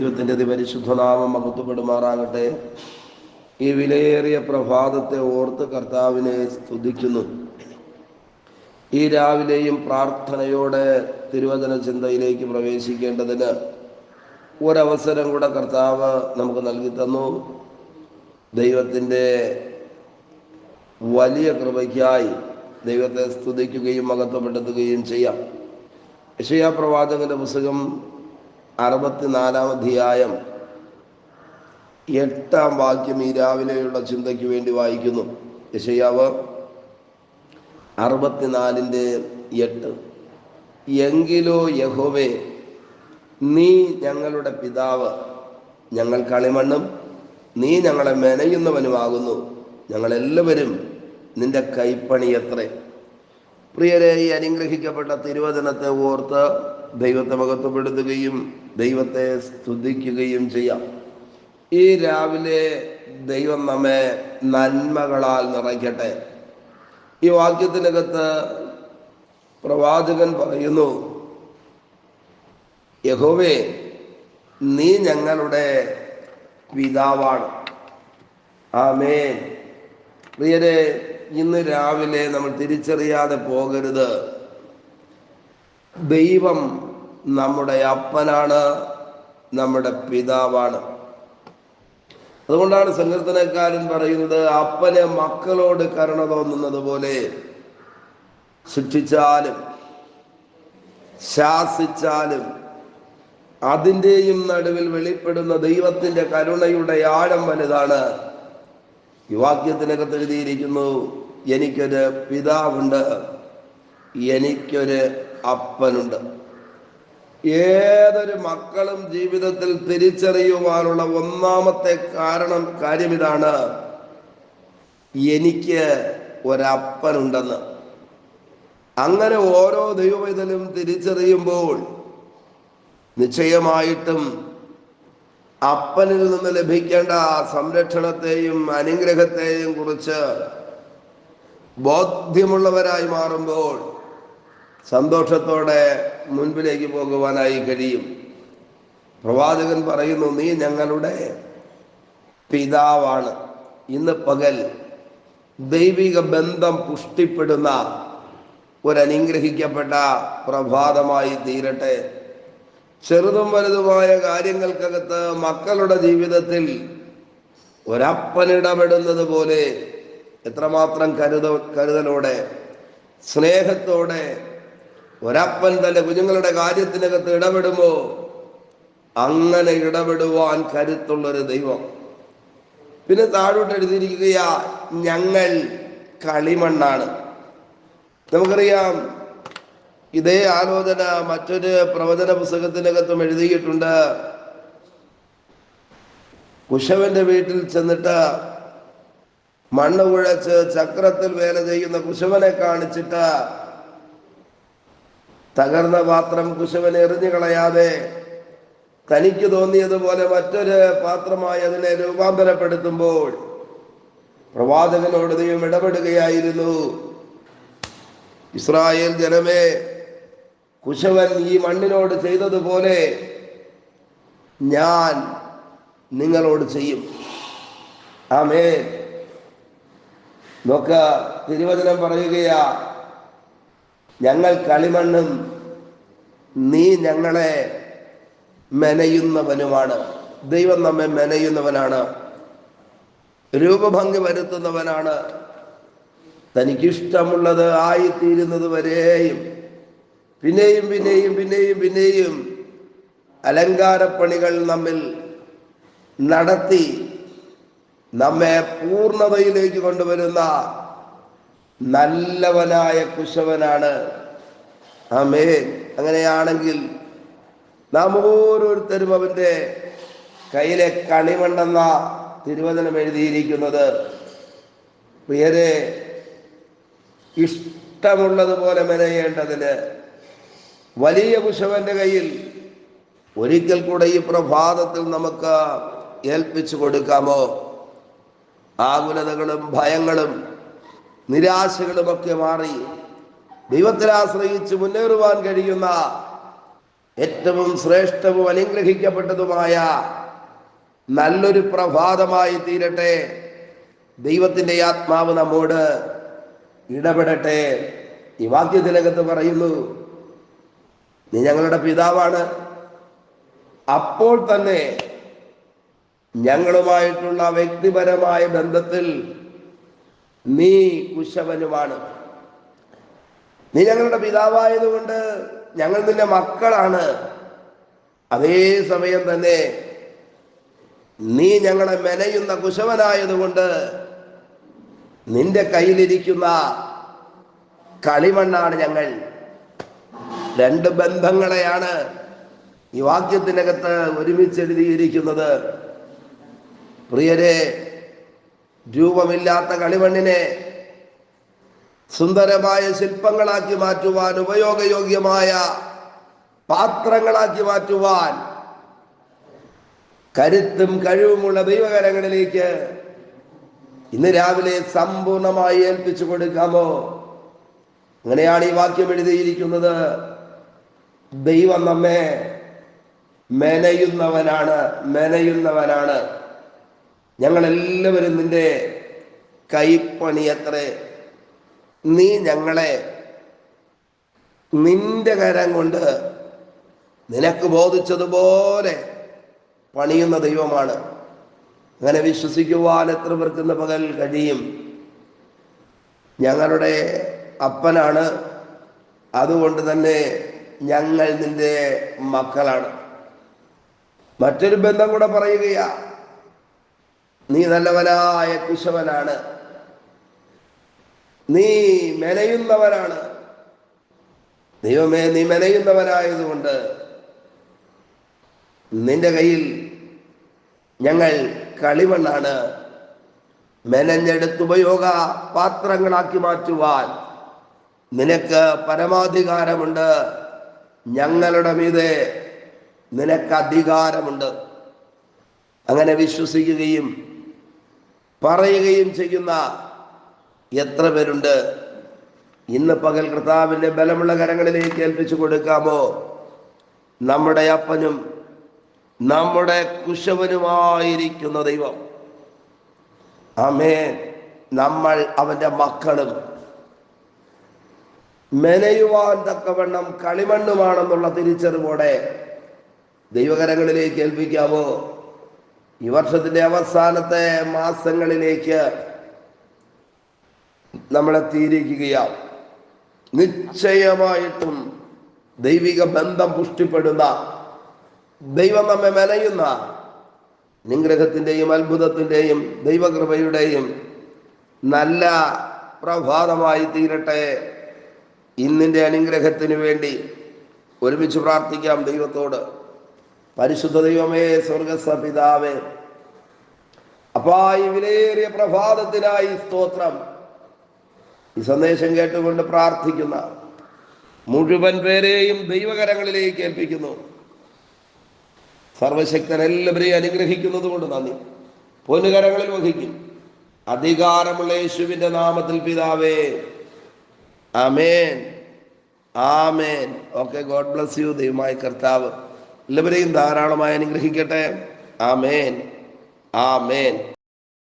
ദൈവത്തിൻ്റെ അതിപരിശുദ്ധനാമം മഹത്വപ്പെടുമാറാകട്ടെ. ഈ വിലയേറിയ പ്രഭാതത്തെ ഓർത്ത് കർത്താവിനെ സ്തുതിക്കുന്നു. ഈ രാവിലെയും പ്രാർത്ഥനയോടെ തിരുവചന ചിന്തയിലേക്ക് പ്രവേശിക്കേണ്ടതിന് ഒരവസരം കൂടെ കർത്താവ് നമുക്ക് നൽകി തന്നു. ദൈവത്തിൻ്റെ വലിയ കൃപയ്ക്കായി ദൈവത്തെ സ്തുതിക്കുകയും മഹത്വപ്പെടുത്തുകയും ചെയ്യാം. യെശയ്യാ പ്രവാചകന്റെ പുസ്തകം 64-ാം അധ്യായം 8-ാം വാക്യം ഈ രാവിലെയുള്ള ചിന്തയ്ക്ക് വേണ്ടി വായിക്കുന്നു. യെശയ്യാവ് 64:8. എങ്കിലോ യഹോവേ, നീ ഞങ്ങളുടെ പിതാവ്, ഞങ്ങൾ കളിമണ്ണും നീ ഞങ്ങളെ മെനയുന്നവനുമാകുന്നു. ഞങ്ങളെല്ലാവരും നിന്റെ കൈപ്പണിയത്രേ. പ്രിയരെ, ഈ അനുഗ്രഹിക്കപ്പെട്ട തിരുവചനത്തെ ഓർത്ത് ദൈവത്തെ മഹത്വപ്പെടുത്തുകയും ദൈവത്തെ സ്തുതിക്കുകയും ചെയ്യാം. ഈ രാവിലെ ദൈവം നമ്മെ നന്മകളാൽ നിറയ്ക്കട്ടെ. ഈ വാക്യത്തിനകത്ത് പ്രവാചകൻ പറയുന്നു, യഹോവേ, നീ ഞങ്ങളുടെ പിതാവാണ്. ആമേൻ. പ്രിയരെ, ഇന്ന് രാവിലെ നമ്മൾ തിരിച്ചറിയാതെ പോകരുത്, ദൈവം നമ്മുടെ അപ്പനാണ്, നമ്മുടെ പിതാവാണ്. അതുകൊണ്ടാണ് സങ്കീർത്തനക്കാരൻ പറയുന്നത്, അപ്പന് മക്കളോട് കരുണ തോന്നുന്നത് പോലെ ശിക്ഷിച്ചാലും ശാസിച്ചാലും അതിൻ്റെയും നടുവിൽ വെളിപ്പെടുന്ന ദൈവത്തിൻ്റെ കരുണയുടെ ആഴം വലുതാണ്. ഈ വാക്യത്തിനകത്ത് എഴുതിയിരിക്കുന്നു, എനിക്കൊരു പിതാവുണ്ട്, എനിക്കൊരു അപ്പനുണ്ട്. ഏതൊരു മക്കളും ജീവിതത്തിൽ തിരിച്ചറിയുവാനുള്ള ഒന്നാമത്തെ കാര്യം ഇതാണ്, എനിക്ക് ഒരപ്പനുണ്ടെന്ന്. അങ്ങനെ ഓരോ ദൈവവേദനും തിരിച്ചറിയുമ്പോൾ നിശ്ചയമായിട്ടും അപ്പനിൽ നിന്ന് ലഭിക്കേണ്ട സംരക്ഷണത്തെയും അനുഗ്രഹത്തെയും കുറിച്ച് ബോധ്യമുള്ളവരായി മാറുമ്പോൾ സന്തോഷത്തോടെ മുൻപിലേക്ക് പോകുവാനായി കഴിയും. പ്രവാചകൻ പറയുന്നു, നീ ഞങ്ങളുടെ പിതാവാണ്. ഇന്ന് പകൽ ദൈവിക ബന്ധം പുഷ്ടിപ്പെടുന്ന ഒരനുഗ്രഹിക്കപ്പെട്ട പ്രഭാതമായി തീരട്ടെ. ചെറുതും വലുതുമായ കാര്യങ്ങൾക്കകത്ത് മക്കളുടെ ജീവിതത്തിൽ ഒരപ്പനിടപെടുന്നത് പോലെ എത്രമാത്രം കരുതലോടെ സ്നേഹത്തോടെ ഒരപ്പൻ തന്റെ കുഞ്ഞുങ്ങളുടെ കാര്യത്തിനകത്ത് ഇടപെടുമോ, അങ്ങനെ ഇടപെടുവാൻ കരുത്തുള്ളൊരു ദൈവം. പിന്നെ താഴോട്ട് എഴുതിയിരിക്കുകയാ, ഞങ്ങൾ കളിമണ്ണാണ്. നമുക്കറിയാം, ഇതേ ആലോചന മറ്റൊരു പ്രവചന പുസ്തകത്തിനകത്തും എഴുതിയിട്ടുണ്ട്. കുശവന്റെ വീട്ടിൽ ചെന്നിട്ട് മണ്ണ് കുഴച്ച് ചക്രത്തിൽ വേല ചെയ്യുന്ന കുശവനെ കാണിച്ചിട്ട് തകർന്ന പാത്രം കുശവനെ എറിഞ്ഞു കളയാതെ തനിക്ക് തോന്നിയതുപോലെ മറ്റൊരു പാത്രമായി അതിനെ രൂപാന്തരപ്പെടുത്തുമ്പോൾ പ്രവാചകനോട് ദൈവം ഇടപെടുകയായിരുന്നു, ഇസ്രായേൽ ജനമേ, കുശവൻ ഈ മണ്ണിനോട് ചെയ്തതുപോലെ ഞാൻ നിങ്ങളോട് ചെയ്യും. ആമേൻ. നോക്ക, തിരുവചനം പറയുകയാ, ഞങ്ങൾ കളിമണ്ണും നീ ഞങ്ങളെ മെനയുന്നവനുമാണ്. ദൈവം നമ്മെ മെനയുന്നവനാണ്, രൂപഭംഗി വരുത്തുന്നവനാണ്. തനിക്കിഷ്ടമുള്ളത് ആയിത്തീരുന്നത് വരെയും പിന്നെയും പിന്നെയും പിന്നെയും പിന്നെയും അലങ്കാരപ്പണികൾ നമ്മിൽ നടത്തി നമ്മെ പൂർണ്ണതയിലേക്ക് കൊണ്ടുവരുന്ന നല്ലവനായ കുശവനാണ്. ആമേൻ. അങ്ങനെയാണെങ്കിൽ നാം ഓരോരുത്തരും അവന്റെ കയ്യിലെ കളിമണ്ണെന്ന തിരുവചനം എഴുതിയിരിക്കുന്നത്. പ്രിയരെ, ഇഷ്ടമുള്ളതുപോലെ മെനയേണ്ടതിന് വലിയ കുശവന്റെ കയ്യിൽ ഒരിക്കൽ കൂടെ ഈ പ്രഭാതത്തിൽ നമുക്ക് ഏൽപ്പിച്ചു കൊടുക്കാമോ? ആകുലതകളും ഭയങ്ങളും നിരാശകളുമൊക്കെ മാറി ദൈവത്തിൽ ആശ്രയിച്ച് മുന്നേറുവാൻ കഴിയുന്ന ഏറ്റവും ശ്രേഷ്ഠവും അനുഗ്രഹിക്കപ്പെട്ടതുമായ നല്ലൊരു പ്രഭാതമായി തീരട്ടെ. ദൈവത്തിൻ്റെ ആത്മാവ് നമ്മോട് ഇടപെടട്ടെ. ഈ വാക്യത്തിനകത്ത് പറയുന്നു, നീ ഞങ്ങളുടെ പിതാവാണ്, അപ്പോൾ തന്നെ ഞങ്ങളുമായിട്ടുള്ള വ്യക്തിപരമായ ബന്ധത്തിൽ നീ കുശവനുമാണ്. നീ ഞങ്ങളുടെ പിതാവായതുകൊണ്ട് ഞങ്ങൾ നിന്റെ മക്കളാണ്. അതേ സമയം തന്നെ നീ ഞങ്ങളെ മെനയുന്ന കുശവനായതുകൊണ്ട് നിന്റെ കയ്യിലിരിക്കുന്ന കളിമണ്ണാണ് ഞങ്ങൾ. രണ്ട് ബന്ധങ്ങളെയാണ് ഈ വാക്യത്തിനകത്ത് ഒരുമിച്ച് എഴുതിയിരിക്കുന്നത്. പ്രിയരെ, രൂപമില്ലാത്ത കളിമണ്ണിനെ സുന്ദരമായ ശില്പങ്ങളാക്കി മാറ്റുവാൻ, ഉപയോഗയോഗ്യമായ പാത്രങ്ങളാക്കി മാറ്റുവാൻ കരുത്തും കഴിവുമുള്ള ദൈവകരങ്ങളിലേക്ക് ഇന്ന് രാവിലെ സമ്പൂർണമായി ഏൽപ്പിച്ചു കൊടുക്കാമോ? അങ്ങനെയാണ് ഈ വാക്യം എഴുതിയിരിക്കുന്നത്. ദൈവം നമ്മെ മെനയുന്നവനാണ്. ഞങ്ങളെല്ലാവരും നിന്റെ കൈപ്പണിയത്രേ. നീ ഞങ്ങളെ നിന്റെ കരം കൊണ്ട് നിനക്ക് ബോധിച്ചതുപോലെ പണിയുന്ന ദൈവമാണ്. അങ്ങനെ വിശ്വസിക്കുവാൻ എത്ര പേർക്കുന്ന പകൽ കഴിയും? ഞങ്ങളുടെ അപ്പനാണ്, അതുകൊണ്ട് തന്നെ ഞങ്ങൾ നിന്റെ മക്കളാണ്. മറ്റൊരു ബന്ധം കൂടെ പറയുകയാ, നീ നല്ലവനായ കുശവനാണ്, നീ മെനയുന്നവനാണ്. ദൈവമേ, നീ മെനയുന്നവനായതുകൊണ്ട് നിന്റെ കയ്യിൽ ഞങ്ങൾ കളിമണ്ണാണ്. മെനഞ്ഞെടുത്തുപയോഗ പാത്രങ്ങളാക്കി മാറ്റുവാൻ നിനക്ക് പരമാധികാരമുണ്ട്. ഞങ്ങളുടെ മീതെ നിനക്ക് അധികാരമുണ്ട്. അങ്ങനെ വിശ്വസിക്കുകയും പറയുകയും ചെയ്യുന്ന എത്ര പേരുണ്ട്? ഇന്ന് പകൽ കർത്താവിൻ്റെ ബലമുള്ള കരങ്ങളിലേക്ക് ഏൽപ്പിച്ചു കൊടുക്കാമോ? നമ്മുടെ അപ്പനും നമ്മുടെ കുശവനുമായിരിക്കുന്ന ദൈവം, ആമേൻ, നമ്മൾ അവൻ്റെ മക്കളും മെനയുവാൻ തക്കവണ്ണം കളിമണ്ണുമാണെന്നുള്ള തിരിച്ചറിവോടെ ദൈവകരങ്ങളിലേക്ക് ഏൽപ്പിക്കാമോ? ഈ വർഷത്തിൻ്റെ അവസാനത്തെ മാസങ്ങളിലേക്ക് നമ്മളെത്തിയിരിക്കുകയാണ്. നിശ്ചയമായിട്ടും ദൈവിക ബന്ധം പുഷ്ടിപ്പെടുന്ന, ദൈവം നമ്മെ മെനയുന്ന നിഗ്രഹത്തിൻ്റെയും അത്ഭുതത്തിൻ്റെയും ദൈവകൃപയുടെയും നല്ല പ്രഭാതമായി തീരട്ടെ. ഇന്നിൻ്റെ അനുഗ്രഹത്തിന് വേണ്ടി ഒരുമിച്ച് പ്രാർത്ഥിക്കാം ദൈവത്തോട്. പരിശുദ്ധ ദൈവമേ, സ്വർഗസ്ഥ പിതാവേ, അപ്പാ, ഈ വിലയേറിയ പ്രഭാതത്തിനായി സ്തോത്രം. ഈ സന്ദേശം കേട്ടുകൊണ്ട് പ്രാർത്ഥിക്കുന്ന മുഴുവൻ പേരെയും ദൈവകരങ്ങളിലേക്ക് ഏൽപ്പിക്കുന്നു. സർവശക്തൻ എല്ലാവരെയും അനുഗ്രഹിക്കുന്നത് കൊണ്ട് നന്ദി. പൊന്നുകരങ്ങളിൽ വഹിക്കും അധികാരമുള്ള യേശുവിൻ്റെ നാമത്തിൽ പിതാവേ, amen, amen. Okay, God bless you. ദൈവമായ കർത്താവ് എല്ലാവരെയും ധാരാളമായി അനുഗ്രഹിക്കട്ടെ. ആമേൻ, ആമേൻ.